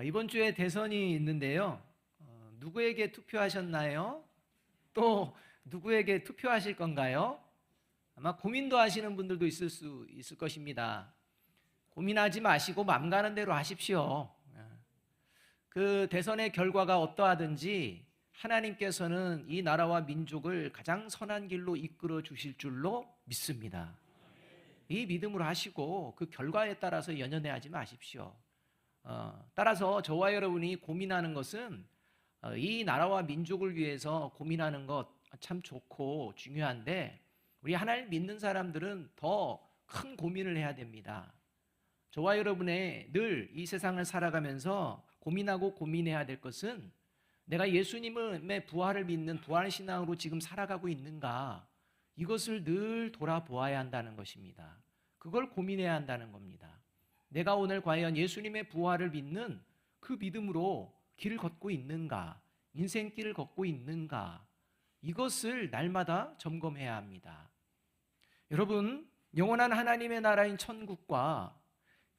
이번 주에 대선이 있는데요. 누구에게 투표하셨나요? 또 누구에게 투표하실 건가요? 아마 고민도 하시는 분들도 있을 것입니다. 고민하지 마시고 맘 가는 대로 하십시오. 그 대선의 결과가 어떠하든지 하나님께서는 이 나라와 민족을 가장 선한 길로 이끌어 주실 줄로 믿습니다. 이 믿음으로 하시고 그 결과에 따라서 연연해하지 마십시오. 따라서 저와 여러분이 고민하는 것은 이 나라와 민족을 위해서 고민하는 것 참 좋고 중요한데, 우리 하나님 믿는 사람들은 더 큰 고민을 해야 됩니다. 저와 여러분의 늘 이 세상을 살아가면서 고민하고 고민해야 될 것은, 내가 예수님의 부활을 믿는 부활신앙으로 지금 살아가고 있는가, 이것을 늘 돌아보아야 한다는 것입니다. 그걸 고민해야 한다는 겁니다. 내가 오늘 과연 예수님의 부활을 믿는 그 믿음으로 길을 걷고 있는가, 인생길을 걷고 있는가, 이것을 날마다 점검해야 합니다. 여러분, 영원한 하나님의 나라인 천국과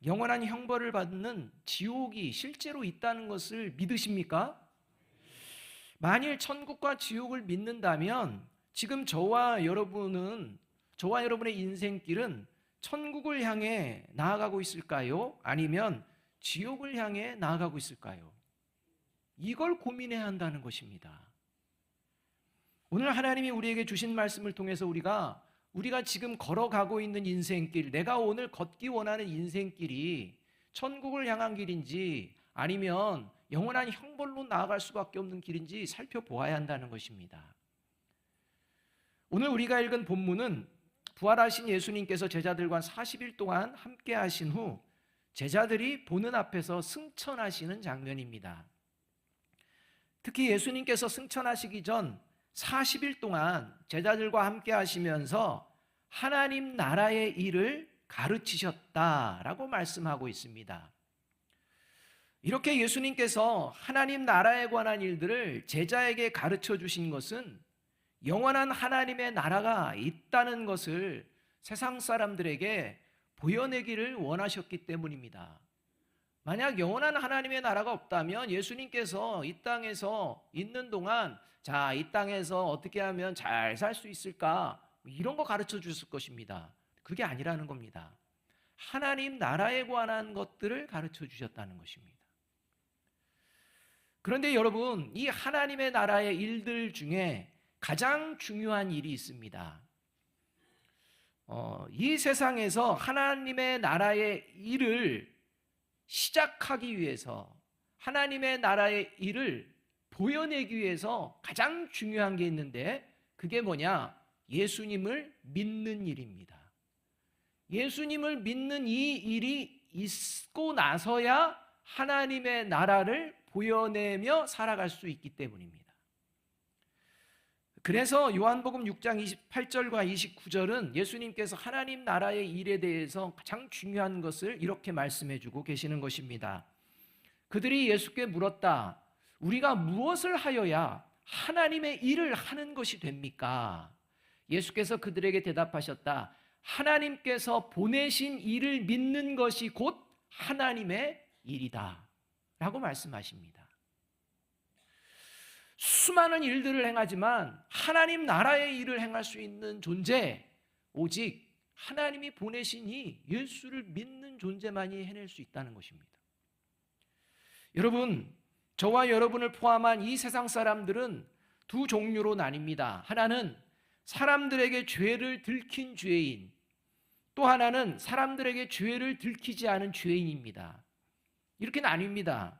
영원한 형벌을 받는 지옥이 실제로 있다는 것을 믿으십니까? 만일 천국과 지옥을 믿는다면 지금 저와 여러분의 인생길은 천국을 향해 나아가고 있을까요? 아니면 지옥을 향해 나아가고 있을까요? 이걸 고민해야 한다는 것입니다. 오늘 하나님이 우리에게 주신 말씀을 통해서 우리가 지금 걸어가고 있는 인생길, 내가 오늘 걷기 원하는 인생길이 천국을 향한 길인지 아니면 영원한 형벌로 나아갈 수밖에 없는 길인지 살펴보아야 한다는 것입니다. 오늘 우리가 읽은 본문은 부활하신 예수님께서 제자들과 40일 동안 함께 하신 후 제자들이 보는 앞에서 승천하시는 장면입니다. 특히 예수님께서 승천하시기 전 40일 동안 제자들과 함께 하시면서 하나님 나라의 일을 가르치셨다라고 말씀하고 있습니다. 이렇게 예수님께서 하나님 나라에 관한 일들을 제자에게 가르쳐 주신 것은 영원한 하나님의 나라가 있다는 것을 세상 사람들에게 보여내기를 원하셨기 때문입니다. 만약 영원한 하나님의 나라가 없다면 예수님께서 이 땅에서 있는 동안 이 땅에서 어떻게 하면 잘 살 수 있을까, 이런 거 가르쳐 주실 것입니다. 그게 아니라는 겁니다. 하나님 나라에 관한 것들을 가르쳐 주셨다는 것입니다. 그런데 여러분, 이 하나님의 나라의 일들 중에 가장 중요한 일이 있습니다. 이 세상에서 하나님의 나라의 일을 시작하기 위해서, 하나님의 나라의 일을 보여내기 위해서 가장 중요한 게 있는데, 그게 뭐냐? 예수님을 믿는 일입니다. 예수님을 믿는 이 일이 있고 나서야 하나님의 나라를 보여내며 살아갈 수 있기 때문입니다. 그래서 요한복음 6장 28절과 29절은 예수님께서 하나님 나라의 일에 대해서 가장 중요한 것을 이렇게 말씀해 주고 계시는 것입니다. 그들이 예수께 물었다. 우리가 무엇을 하여야 하나님의 일을 하는 것이 됩니까? 예수께서 그들에게 대답하셨다. 하나님께서 보내신 일을 믿는 것이 곧 하나님의 일이다 라고 말씀하십니다. 수많은 일들을 행하지만 하나님 나라의 일을 행할 수 있는 존재, 오직 하나님이 보내신 이 예수를 믿는 존재만이 해낼 수 있다는 것입니다. 여러분, 저와 여러분을 포함한 이 세상 사람들은 두 종류로 나뉩니다. 하나는 사람들에게 죄를 들킨 죄인, 또 하나는 사람들에게 죄를 들키지 않은 죄인입니다. 이렇게 나뉩니다.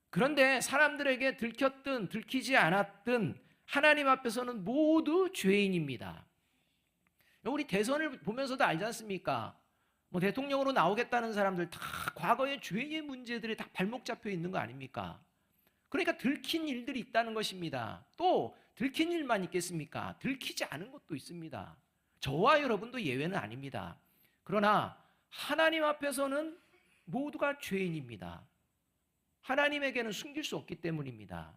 그런데 사람들에게 들켰든 들키지 않았든 하나님 앞에서는 모두 죄인입니다. 우리 대선을 보면서도 알지 않습니까? 대통령으로 나오겠다는 사람들 다 과거의 죄의 문제들이 다 발목 잡혀 있는 거 아닙니까? 그러니까 들킨 일들이 있다는 것입니다. 또 들킨 일만 있겠습니까? 들키지 않은 것도 있습니다. 저와 여러분도 예외는 아닙니다. 그러나 하나님 앞에서는 모두가 죄인입니다. 하나님에게는 숨길 수 없기 때문입니다.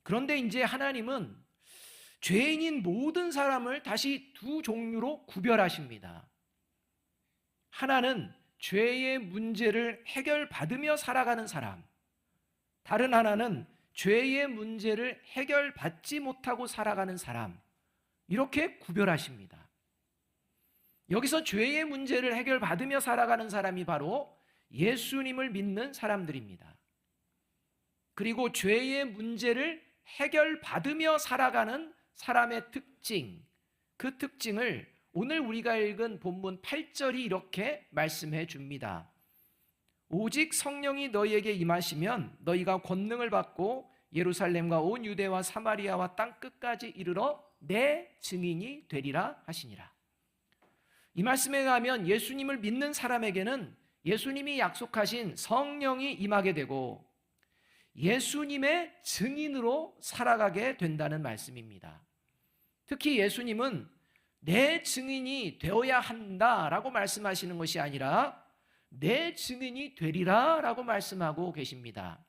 그런데 이제 하나님은 죄인인 모든 사람을 다시 두 종류로 구별하십니다. 하나는 죄의 문제를 해결받으며 살아가는 사람, 다른 하나는 죄의 문제를 해결받지 못하고 살아가는 사람, 이렇게 구별하십니다. 여기서 죄의 문제를 해결받으며 살아가는 사람이 바로 예수님을 믿는 사람들입니다. 그리고 죄의 문제를 해결받으며 살아가는 사람의 특징, 그 특징을 오늘 우리가 읽은 본문 8절이 이렇게 말씀해 줍니다. 오직 성령이 너희에게 임하시면 너희가 권능을 받고 예루살렘과 온 유대와 사마리아와 땅 끝까지 이르러 내 증인이 되리라 하시니라. 이 말씀에 의하면 예수님을 믿는 사람에게는 예수님이 약속하신 성령이 임하게 되고 예수님의 증인으로 살아가게 된다는 말씀입니다. 특히 예수님은 내 증인이 되어야 한다라고 말씀하시는 것이 아니라 내 증인이 되리라라고 말씀하고 계십니다.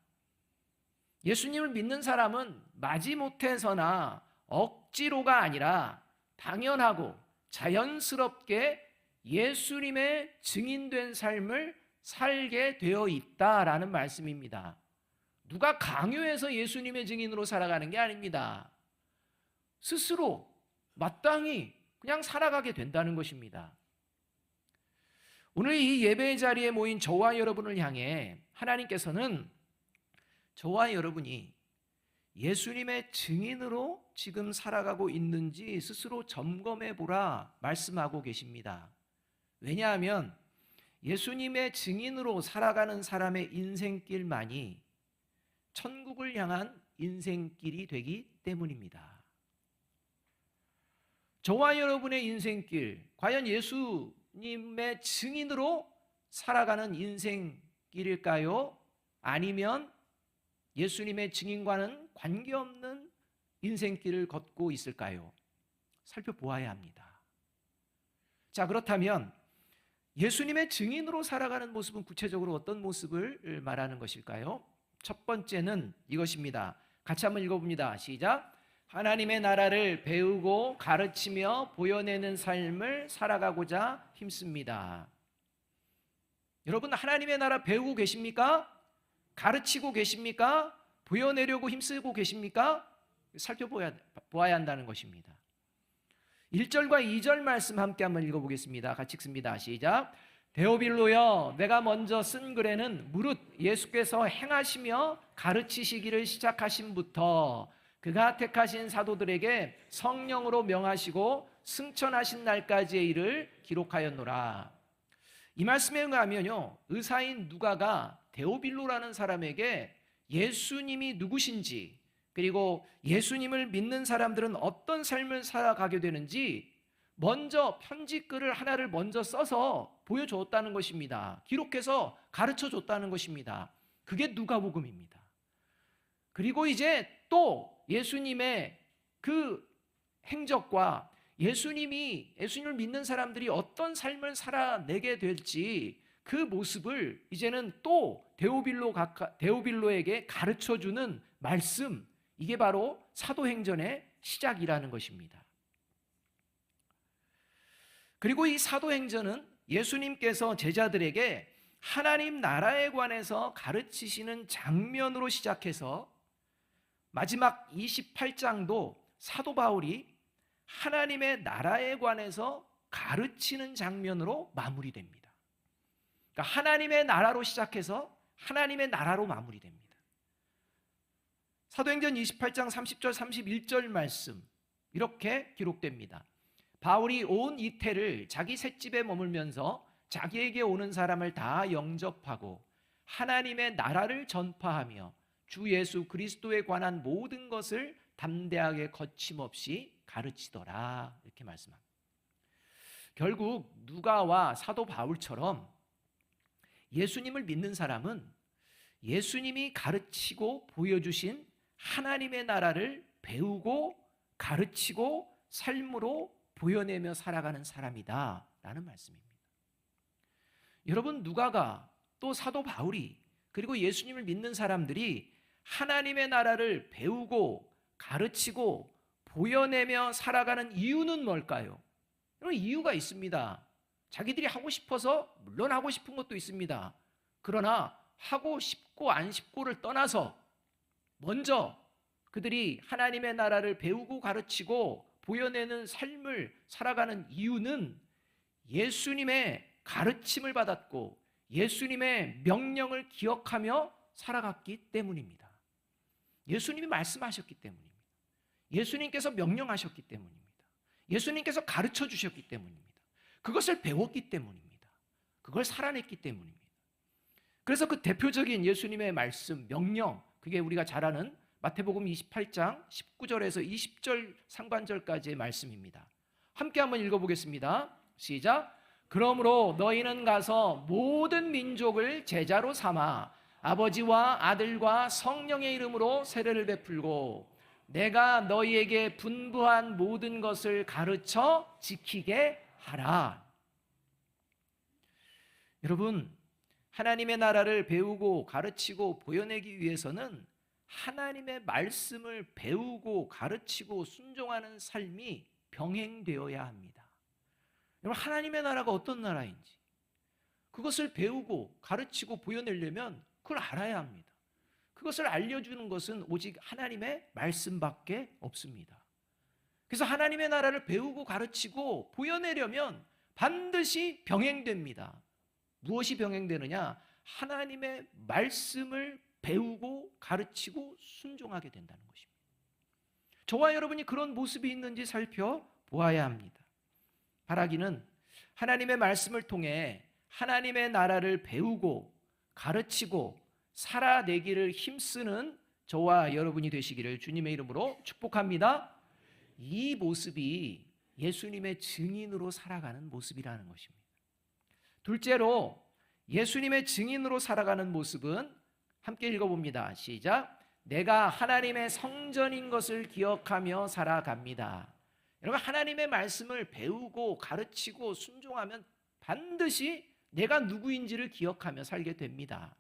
예수님을 믿는 사람은 마지못해서나 억지로가 아니라 당연하고 자연스럽게 예수님의 증인된 삶을 살게 되어 있다라는 말씀입니다. 누가 강요해서 예수님의 증인으로 살아가는 게 아닙니다. 스스로 마땅히 그냥 살아가게 된다는 것입니다. 오늘 이 예배의 자리에 모인 저와 여러분을 향해 하나님께서는 저와 여러분이 예수님의 증인으로 지금 살아가고 있는지 스스로 점검해 보라 말씀하고 계십니다. 왜냐하면 예수님의 증인으로 살아가는 사람의 인생길만이 천국을 향한 인생길이 되기 때문입니다. 저와 여러분의 인생길, 과연 예수님의 증인으로 살아가는 인생길일까요? 아니면 예수님의 증인과는 관계없는 인생길을 걷고 있을까요? 살펴보아야 합니다. 자, 그렇다면 예수님의 증인으로 살아가는 모습은 구체적으로 어떤 모습을 말하는 것일까요? 첫 번째는 이것입니다. 같이 한번 읽어봅니다. 시작. 하나님의 나라를 배우고 가르치며 보여내는 삶을 살아가고자 힘씁니다. 여러분, 하나님의 나라 배우고 계십니까? 가르치고 계십니까? 보여내려고 힘쓰고 계십니까? 살펴보아야 한다는 것입니다. 1절과 2절 말씀 함께 한번 읽어보겠습니다. 같이 읽습니다. 시작. 데오빌로여, 내가 먼저 쓴 글에는 무릇 예수께서 행하시며 가르치시기를 시작하신부터 그가 택하신 사도들에게 성령으로 명하시고 승천하신 날까지의 일을 기록하였노라. 이 말씀에 의하면요, 의사인 누가가 데오빌로라는 사람에게 예수님이 누구신지, 그리고 예수님을 믿는 사람들은 어떤 삶을 살아가게 되는지 먼저 편지글을 하나를 먼저 써서 보여줬다는 것입니다. 기록해서 가르쳐줬다는 것입니다. 그게 누가복음입니다. 그리고 이제 또 예수님의 그 행적과 예수님을 믿는 사람들이 어떤 삶을 살아내게 될지 그 모습을 이제는 또 데오빌로에게 가르쳐주는 말씀, 이게 바로 사도행전의 시작이라는 것입니다. 그리고 이 사도행전은 예수님께서 제자들에게 하나님 나라에 관해서 가르치시는 장면으로 시작해서 마지막 28장도 사도 바울이 하나님의 나라에 관해서 가르치는 장면으로 마무리됩니다. 그러니까 하나님의 나라로 시작해서 하나님의 나라로 마무리됩니다. 사도행전 28장 30절 31절 말씀 이렇게 기록됩니다. 바울이 온 이태를 자기 셋집에 머물면서 자기에게 오는 사람을 다 영접하고 하나님의 나라를 전파하며 주 예수 그리스도에 관한 모든 것을 담대하게 거침없이 가르치더라, 이렇게 말씀합니다. 결국 누가와 사도 바울처럼 예수님을 믿는 사람은 예수님이 가르치고 보여주신 하나님의 나라를 배우고 가르치고 삶으로 보여내며 살아가는 사람이다 라는 말씀입니다. 여러분, 누가가 또 사도 바울이 그리고 예수님을 믿는 사람들이 하나님의 나라를 배우고 가르치고 보여내며 살아가는 이유는 뭘까요? 여러분, 이유가 있습니다. 자기들이 하고 싶어서 물론 하고 싶은 것도 있습니다. 그러나 하고 싶고 안 싶고를 떠나서 먼저 그들이 하나님의 나라를 배우고 가르치고 보여내는 삶을 살아가는 이유는 예수님의 가르침을 받았고 예수님의 명령을 기억하며 살아갔기 때문입니다. 예수님이 말씀하셨기 때문입니다. 예수님께서 명령하셨기 때문입니다. 예수님께서 가르쳐 주셨기 때문입니다. 그것을 배웠기 때문입니다. 그걸 살아냈기 때문입니다. 그래서 그 대표적인 예수님의 말씀, 명령, 그게 우리가 잘 아는 마태복음 28장 19절에서 20절 상반절까지의 말씀입니다. 함께 한번 읽어보겠습니다. 시작. 그러므로 너희는 가서 모든 민족을 제자로 삼아 아버지와 아들과 성령의 이름으로 세례를 베풀고 내가 너희에게 분부한 모든 것을 가르쳐 지키게 하라. 여러분, 하나님의 나라를 배우고 가르치고 보여내기 위해서는 하나님의 말씀을 배우고 가르치고 순종하는 삶이 병행되어야 합니다. 여러분, 하나님의 나라가 어떤 나라인지 그것을 배우고 가르치고 보여내려면 그걸 알아야 합니다. 그것을 알려주는 것은 오직 하나님의 말씀밖에 없습니다. 그래서 하나님의 나라를 배우고 가르치고 보여내려면 반드시 병행됩니다. 무엇이 병행되느냐? 하나님의 말씀을 배우고 가르치고 순종하게 된다는 것입니다. 저와 여러분이 그런 모습이 있는지 살펴보아야 합니다. 바라기는 하나님의 말씀을 통해 하나님의 나라를 배우고 가르치고 살아내기를 힘쓰는 저와 여러분이 되시기를 주님의 이름으로 축복합니다. 이 모습이 예수님의 증인으로 살아가는 모습이라는 것입니다. 둘째로 예수님의 증인으로 살아가는 모습은 함께 읽어봅니다. 시작. 내가 하나님의 성전인 것을 기억하며 살아갑니다. 여러분, 하나님의 말씀을 배우고 가르치고 순종하면 반드시 내가 누구인지를 기억하며 살게 됩니다.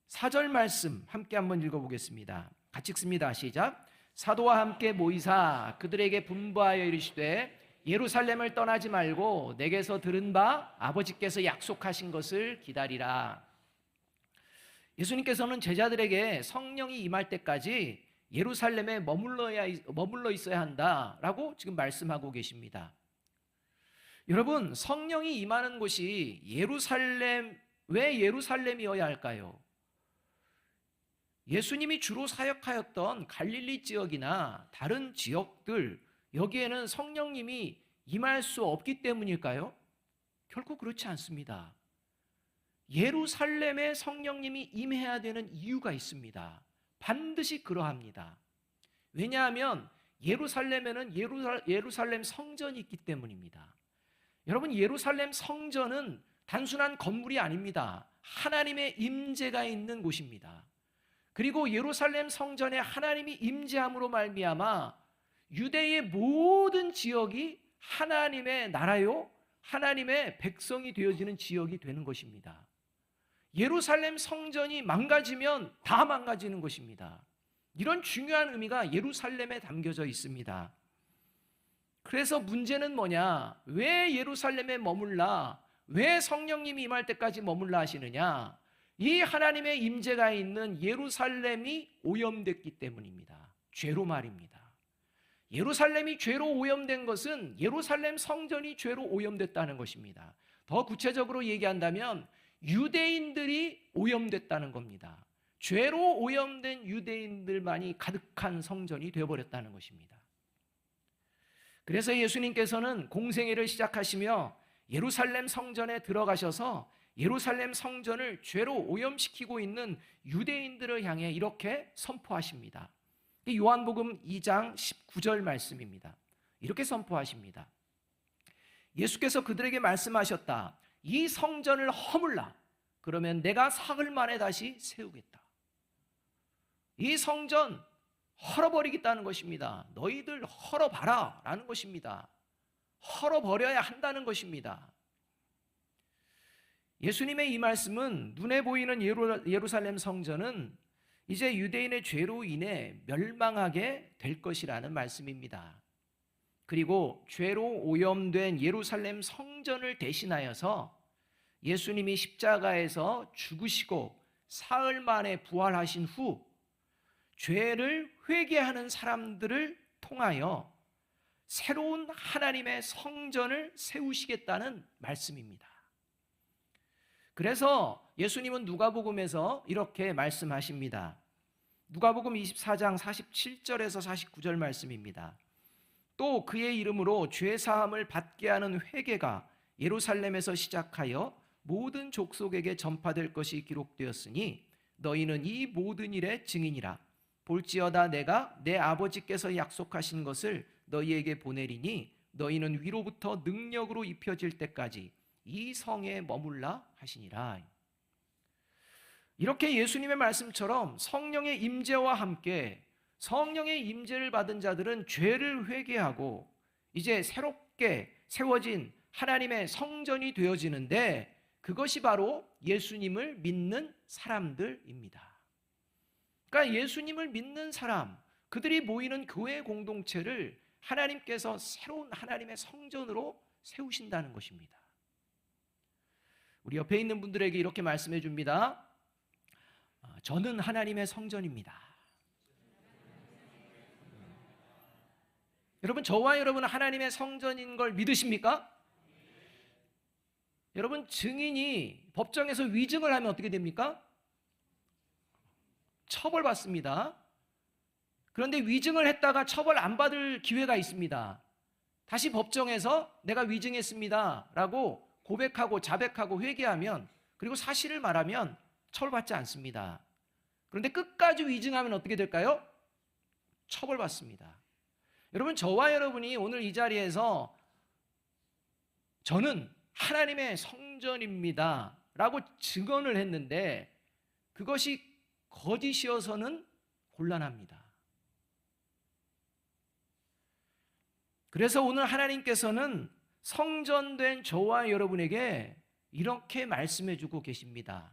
4절 말씀 함께 한번 읽어보겠습니다. 같이 읽습니다. 시작. 사도와 함께 모이사 그들에게 분부하여 이르시되 예루살렘을 떠나지 말고 내게서 들은 바 아버지께서 약속하신 것을 기다리라. 예수님께서는 제자들에게 성령이 임할 때까지 예루살렘에 머물러 있어야 한다라고 지금 말씀하고 계십니다. 여러분, 성령이 임하는 곳이 왜 예루살렘이어야 할까요? 예수님이 주로 사역하였던 갈릴리 지역이나 다른 지역들, 여기에는 성령님이 임할 수 없기 때문일까요? 결코 그렇지 않습니다. 예루살렘에 성령님이 임해야 되는 이유가 있습니다. 반드시 그러합니다. 왜냐하면 예루살렘에는 예루살렘 성전이 있기 때문입니다. 여러분, 예루살렘 성전은 단순한 건물이 아닙니다. 하나님의 임재가 있는 곳입니다. 그리고 예루살렘 성전에 하나님이 임재함으로 말미암아 유대의 모든 지역이 하나님의 나라요, 하나님의 백성이 되어지는 지역이 되는 것입니다. 예루살렘 성전이 망가지면 다 망가지는 것입니다. 이런 중요한 의미가 예루살렘에 담겨져 있습니다. 그래서 문제는 뭐냐? 왜 예루살렘에 머물라? 왜 성령님이 임할 때까지 머물라 하시느냐? 이 하나님의 임재가 있는 예루살렘이 오염됐기 때문입니다. 죄로 말입니다. 예루살렘이 죄로 오염된 것은 예루살렘 성전이 죄로 오염됐다는 것입니다. 더 구체적으로 얘기한다면 유대인들이 오염됐다는 겁니다. 죄로 오염된 유대인들만이 가득한 성전이 되어버렸다는 것입니다. 그래서 예수님께서는 공생애를 시작하시며 예루살렘 성전에 들어가셔서 예루살렘 성전을 죄로 오염시키고 있는 유대인들을 향해 이렇게 선포하십니다. 요한복음 2장 19절 말씀입니다. 이렇게 선포하십니다. 예수께서 그들에게 말씀하셨다. 이 성전을 허물라. 그러면 내가 사흘 만에 다시 세우겠다. 이 성전 헐어버리겠다는 것입니다. 너희들 헐어봐라 라는 것입니다. 헐어버려야 한다는 것입니다. 예수님의 이 말씀은 눈에 보이는 예루살렘 성전은 이제 유대인의 죄로 인해 멸망하게 될 것이라는 말씀입니다. 그리고 죄로 오염된 예루살렘 성전을 대신하여서 예수님이 십자가에서 죽으시고 사흘 만에 부활하신 후 죄를 회개하는 사람들을 통하여 새로운 하나님의 성전을 세우시겠다는 말씀입니다. 그래서 예수님은 누가복음에서 이렇게 말씀하십니다. 누가복음 24장 47절에서 49절 말씀입니다. 또 그의 이름으로 죄사함을 받게 하는 회개가 예루살렘에서 시작하여 모든 족속에게 전파될 것이 기록되었으니 너희는 이 모든 일의 증인이라. 볼지어다 내가 내 아버지께서 약속하신 것을 너희에게 보내리니 너희는 위로부터 능력으로 입혀질 때까지 이 성에 머물라 하시니라. 이렇게 예수님의 말씀처럼 성령의 임재와 함께 성령의 임재를 받은 자들은 죄를 회개하고 이제 새롭게 세워진 하나님의 성전이 되어지는데, 그것이 바로 예수님을 믿는 사람들입니다. 그러니까 예수님을 믿는 사람, 그들이 모이는 교회 공동체를 하나님께서 새로운 하나님의 성전으로 세우신다는 것입니다. 우리 옆에 있는 분들에게 이렇게 말씀해 줍니다. 저는 하나님의 성전입니다. 여러분, 저와 여러분은 하나님의 성전인 걸 믿으십니까? 여러분, 증인이 법정에서 위증을 하면 어떻게 됩니까? 처벌받습니다. 그런데 위증을 했다가 처벌 안 받을 기회가 있습니다. 다시 법정에서 내가 위증했습니다 라고 고백하고 자백하고 회개하면, 그리고 사실을 말하면 처벌받지 않습니다. 그런데 끝까지 위증하면 어떻게 될까요? 처벌받습니다. 여러분, 저와 여러분이 오늘 이 자리에서 저는 하나님의 성전입니다 라고 증언을 했는데 그것이 거짓이어서는 곤란합니다. 그래서 오늘 하나님께서는 성전된 저와 여러분에게 이렇게 말씀해 주고 계십니다.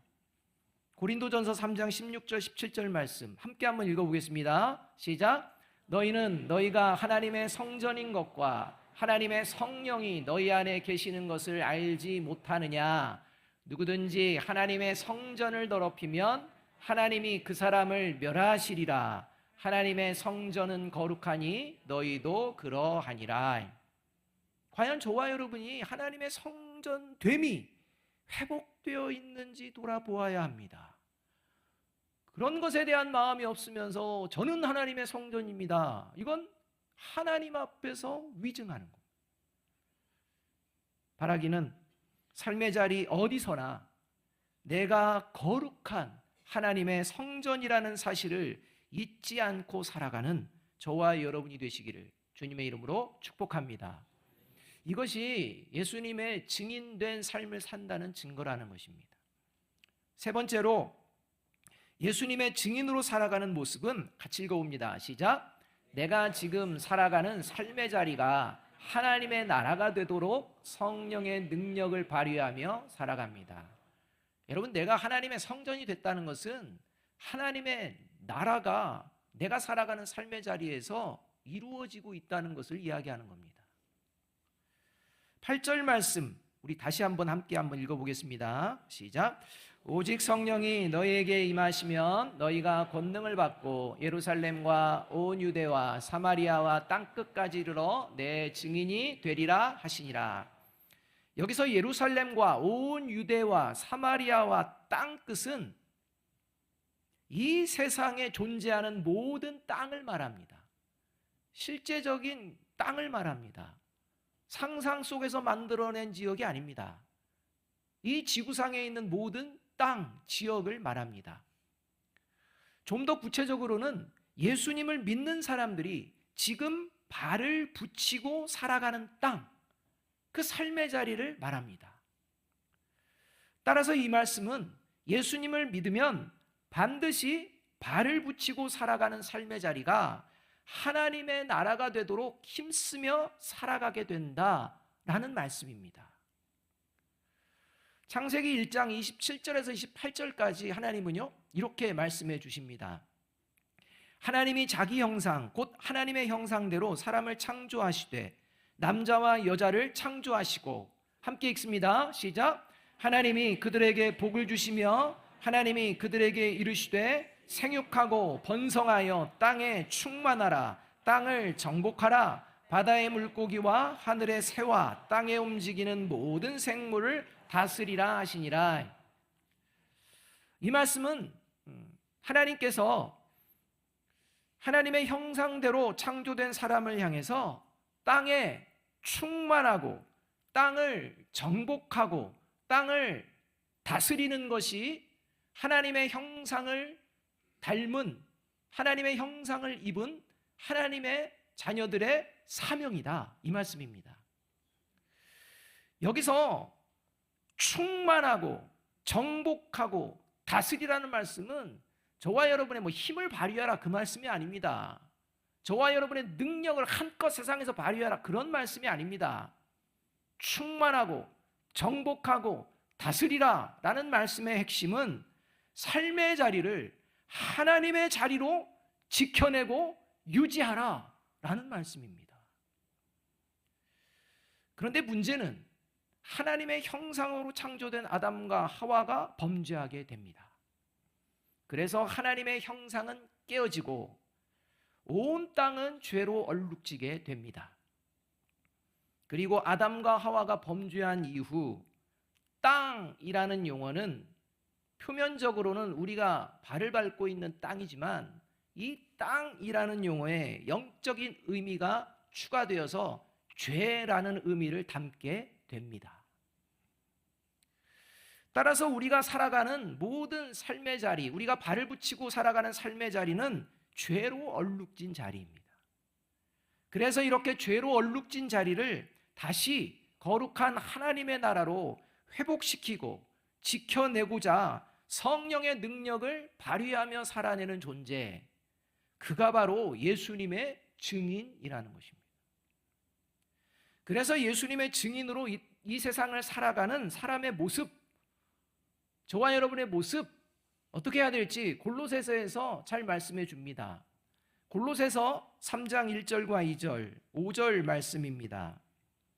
고린도전서 3장 16절 17절 말씀 함께 한번 읽어보겠습니다. 시작. 너희는 너희가 하나님의 성전인 것과 하나님의 성령이 너희 안에 계시는 것을 알지 못하느냐. 누구든지 하나님의 성전을 더럽히면 하나님이 그 사람을 멸하시리라. 하나님의 성전은 거룩하니 너희도 그러하니라. 과연 저와 여러분이 하나님의 성전됨이 회복되어 있는지 돌아보아야 합니다. 그런 것에 대한 마음이 없으면서 저는 하나님의 성전입니다, 이건 하나님 앞에서 위증하는 겁니다. 바라기는 삶의 자리 어디서나 내가 거룩한 하나님의 성전이라는 사실을 잊지 않고 살아가는 저와 여러분이 되시기를 주님의 이름으로 축복합니다. 이것이 예수님의 증인된 삶을 산다는 증거라는 것입니다. 세 번째로 예수님의 증인으로 살아가는 모습은 같이 읽어봅니다. 시작. 내가 지금 살아가는 삶의 자리가 하나님의 나라가 되도록 성령의 능력을 발휘하며 살아갑니다. 여러분, 내가 하나님의 성전이 됐다는 것은 하나님의 나라가 내가 살아가는 삶의 자리에서 이루어지고 있다는 것을 이야기하는 겁니다. 8절 말씀 우리 다시 함께 읽어보겠습니다. 시작. 오직 성령이 너희에게 임하시면 너희가 권능을 받고 예루살렘과 온 유대와 사마리아와 땅끝까지 이르러 내 증인이 되리라 하시니라. 여기서 예루살렘과 온 유대와 사마리아와 땅끝은 이 세상에 존재하는 모든 땅을 말합니다. 실제적인 땅을 말합니다. 상상 속에서 만들어낸 지역이 아닙니다. 이 지구상에 있는 모든 땅, 지역을 말합니다. 좀 더 구체적으로는 예수님을 믿는 사람들이 지금 발을 붙이고 살아가는 땅, 그 삶의 자리를 말합니다. 따라서 이 말씀은 예수님을 믿으면 반드시 발을 붙이고 살아가는 삶의 자리가 하나님의 나라가 되도록 힘쓰며 살아가게 된다라는 말씀입니다. 창세기 1장 27절에서 28절까지 하나님은요 이렇게 말씀해 주십니다. 하나님이 자기 형상 곧 하나님의 형상대로 사람을 창조하시되 남자와 여자를 창조하시고, 함께 읽습니다. 시작. 하나님이 그들에게 복을 주시며 하나님이 그들에게 이르시되 생육하고 번성하여 땅에 충만하라. 땅을 정복하라. 바다의 물고기와 하늘의 새와 땅에 움직이는 모든 생물을 다스리라 하시니라. 이 말씀은 하나님께서 하나님의 형상대로 창조된 사람을 향해서 땅에 충만하고 땅을 정복하고 땅을 다스리는 것이 하나님의 형상을 닮은, 하나님의 형상을 입은 하나님의 자녀들의 사명이다, 이 말씀입니다. 여기서 충만하고 정복하고 다스리라는 말씀은 저와 여러분의 힘을 발휘하라 그 말씀이 아닙니다. 저와 여러분의 능력을 한껏 세상에서 발휘하라 그런 말씀이 아닙니다. 충만하고 정복하고 다스리라 라는 말씀의 핵심은 삶의 자리를 하나님의 자리로 지켜내고 유지하라 라는 말씀입니다. 그런데 문제는 하나님의 형상으로 창조된 아담과 하와가 범죄하게 됩니다. 그래서 하나님의 형상은 깨어지고 온 땅은 죄로 얼룩지게 됩니다. 그리고 아담과 하와가 범죄한 이후 땅이라는 용어는 표면적으로는 우리가 발을 밟고 있는 땅이지만 이 땅이라는 용어에 영적인 의미가 추가되어서 죄라는 의미를 담게 됩니다. 따라서 우리가 살아가는 모든 삶의 자리, 우리가 발을 붙이고 살아가는 삶의 자리는 죄로 얼룩진 자리입니다. 그래서 이렇게 죄로 얼룩진 자리를 다시 거룩한 하나님의 나라로 회복시키고 지켜내고자 성령의 능력을 발휘하며 살아내는 존재, 그가 바로 예수님의 증인이라는 것입니다. 그래서 예수님의 증인으로 이 세상을 살아가는 사람의 모습, 저와 여러분의 모습 어떻게 해야 될지 골로새서에서 잘 말씀해 줍니다. 골로새서 3장 1절과 2절, 5절 말씀입니다.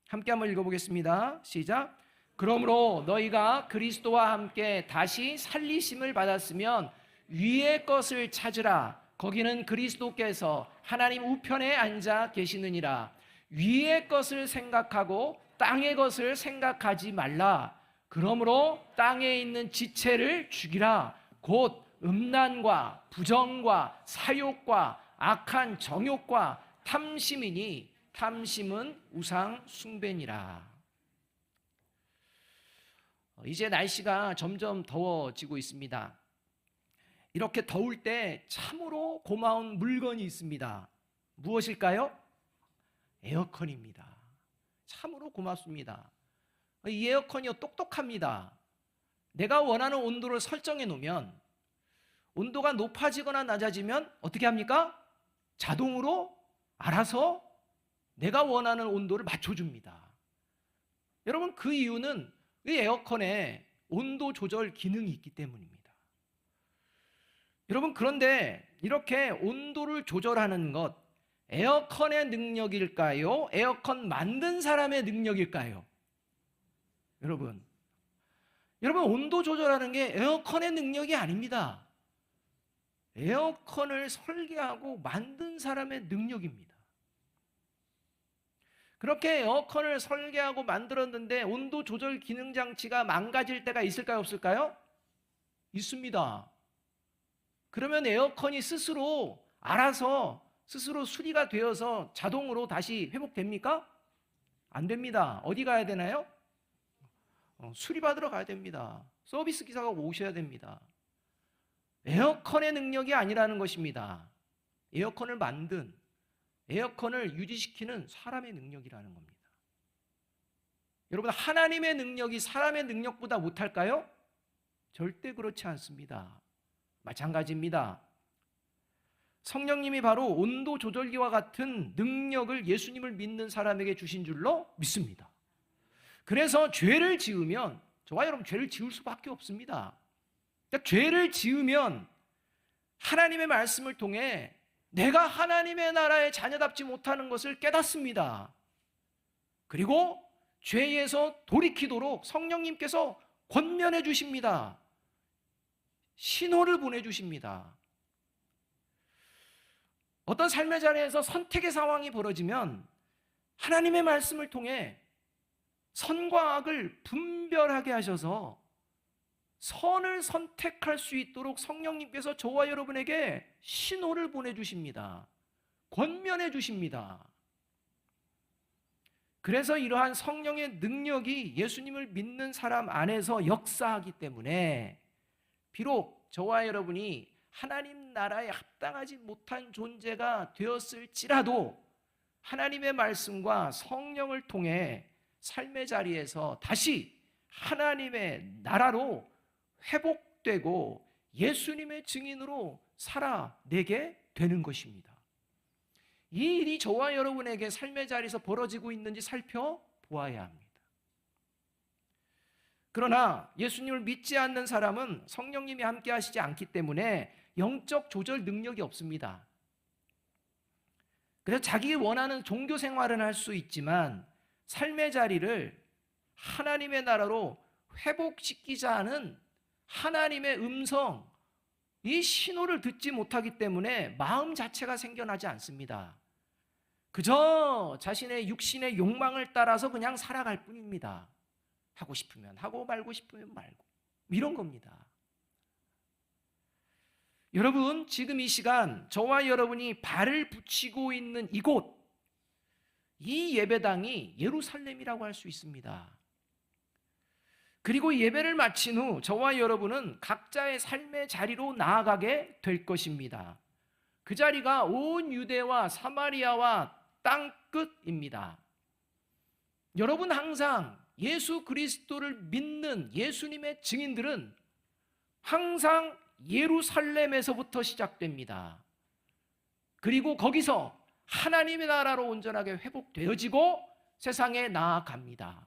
함께 한번 읽어보겠습니다. 시작. 그러므로 너희가 그리스도와 함께 다시 살리심을 받았으면 위의 것을 찾으라. 거기는 그리스도께서 하나님 우편에 앉아 계시느니라. 위의 것을 생각하고 땅의 것을 생각하지 말라. 그러므로 땅에 있는 지체를 죽이라. 곧 음란과 부정과 사욕과 악한 정욕과 탐심이니 탐심은 우상 숭배니라. 이제 날씨가 점점 더워지고 있습니다. 이렇게 더울 때 참으로 고마운 물건이 있습니다. 무엇일까요? 에어컨입니다. 참으로 고맙습니다. 이 에어컨이요 똑똑합니다. 내가 원하는 온도를 설정해 놓으면 온도가 높아지거나 낮아지면 어떻게 합니까? 자동으로 알아서 내가 원하는 온도를 맞춰줍니다. 여러분, 그 이유는 이 에어컨에 온도 조절 기능이 있기 때문입니다. 여러분, 그런데 이렇게 온도를 조절하는 것, 에어컨의 능력일까요? 에어컨 만든 사람의 능력일까요? 여러분 온도 조절하는 게 에어컨의 능력이 아닙니다. 에어컨을 설계하고 만든 사람의 능력입니다. 그렇게 에어컨을 설계하고 만들었는데 온도 조절 기능 장치가 망가질 때가 있을까요, 없을까요? 있습니다. 그러면 에어컨이 스스로 알아서 스스로 수리가 되어서 자동으로 다시 회복됩니까? 안 됩니다. 어디 가야 되나요? 수리받으러 가야 됩니다. 서비스 기사가 오셔야 됩니다. 에어컨의 능력이 아니라는 것입니다. 에어컨을 만든, 에어컨을 유지시키는 사람의 능력이라는 겁니다. 여러분, 하나님의 능력이 사람의 능력보다 못할까요? 절대 그렇지 않습니다. 마찬가지입니다. 성령님이 바로 온도 조절기와 같은 능력을 예수님을 믿는 사람에게 주신 줄로 믿습니다. 그래서 죄를 지으면, 저와 여러분 죄를 지을 수밖에 없습니다. 그러니까 죄를 지으면 하나님의 말씀을 통해 내가 하나님의 나라의 자녀답지 못하는 것을 깨닫습니다. 그리고 죄에서 돌이키도록 성령님께서 권면해 주십니다. 신호를 보내주십니다. 어떤 삶의 자리에서 선택의 상황이 벌어지면 하나님의 말씀을 통해 선과 악을 분별하게 하셔서 선을 선택할 수 있도록 성령님께서 저와 여러분에게 신호를 보내주십니다. 권면해 주십니다. 그래서 이러한 성령의 능력이 예수님을 믿는 사람 안에서 역사하기 때문에 비록 저와 여러분이 하나님 나라에 합당하지 못한 존재가 되었을지라도 하나님의 말씀과 성령을 통해 삶의 자리에서 다시 하나님의 나라로 회복되고 예수님의 증인으로 살아내게 되는 것입니다. 이 일이 저와 여러분에게 삶의 자리에서 벌어지고 있는지 살펴보아야 합니다. 그러나 예수님을 믿지 않는 사람은 성령님이 함께 하시지 않기 때문에 영적 조절 능력이 없습니다. 그래서 자기 원하는 종교 생활은 할 수 있지만 삶의 자리를 하나님의 나라로 회복시키자 하는 하나님의 음성, 이 신호를 듣지 못하기 때문에 마음 자체가 생겨나지 않습니다. 그저 자신의 육신의 욕망을 따라서 그냥 살아갈 뿐입니다. 하고 싶으면 하고 말고 싶으면 말고 이런 겁니다. 여러분, 지금 이 시간 저와 여러분이 발을 붙이고 있는 이곳, 이 예배당이 예루살렘이라고 할 수 있습니다. 그리고 예배를 마친 후 저와 여러분은 각자의 삶의 자리로 나아가게 될 것입니다. 그 자리가 온 유대와 사마리아와 땅끝입니다. 여러분, 항상 예수 그리스도를 믿는 예수님의 증인들은 항상 예루살렘에서부터 시작됩니다. 그리고 거기서 하나님의 나라로 온전하게 회복되어지고 세상에 나아갑니다.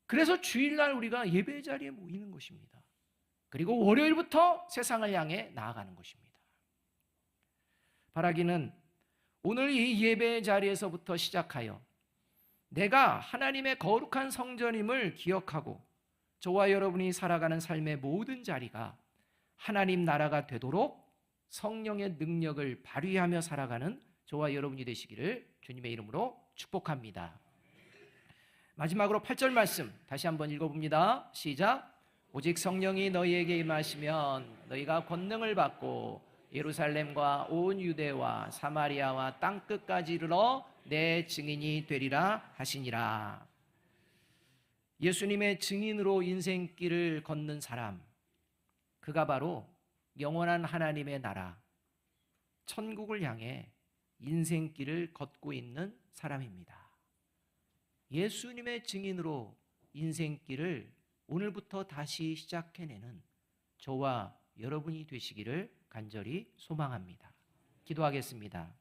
그래서 주일날 우리가 예배 자리에 모이는 것입니다. 그리고 월요일부터 세상을 향해 나아가는 것입니다. 바라기는 오늘 이 예배 자리에서부터 시작하여 내가 하나님의 거룩한 성전임을 기억하고 저와 여러분이 살아가는 삶의 모든 자리가 하나님 나라가 되도록 성령의 능력을 발휘하며 살아가는 저와 여러분이 되시기를 주님의 이름으로 축복합니다. 마지막으로 8절 말씀 다시 한번 읽어봅니다. 시작. 오직 성령이 너희에게 임하시면 너희가 권능을 받고 예루살렘과 온 유대와 사마리아와 땅끝까지 이르러 내 증인이 되리라 하시니라. 예수님의 증인으로 인생길을 걷는 사람, 그가 바로 영원한 하나님의 나라, 천국을 향해 인생길을 걷고 있는 사람입니다. 예수님의 증인으로 인생길을 오늘부터 다시 시작해내는 저와 여러분이 되시기를 간절히 소망합니다. 기도하겠습니다.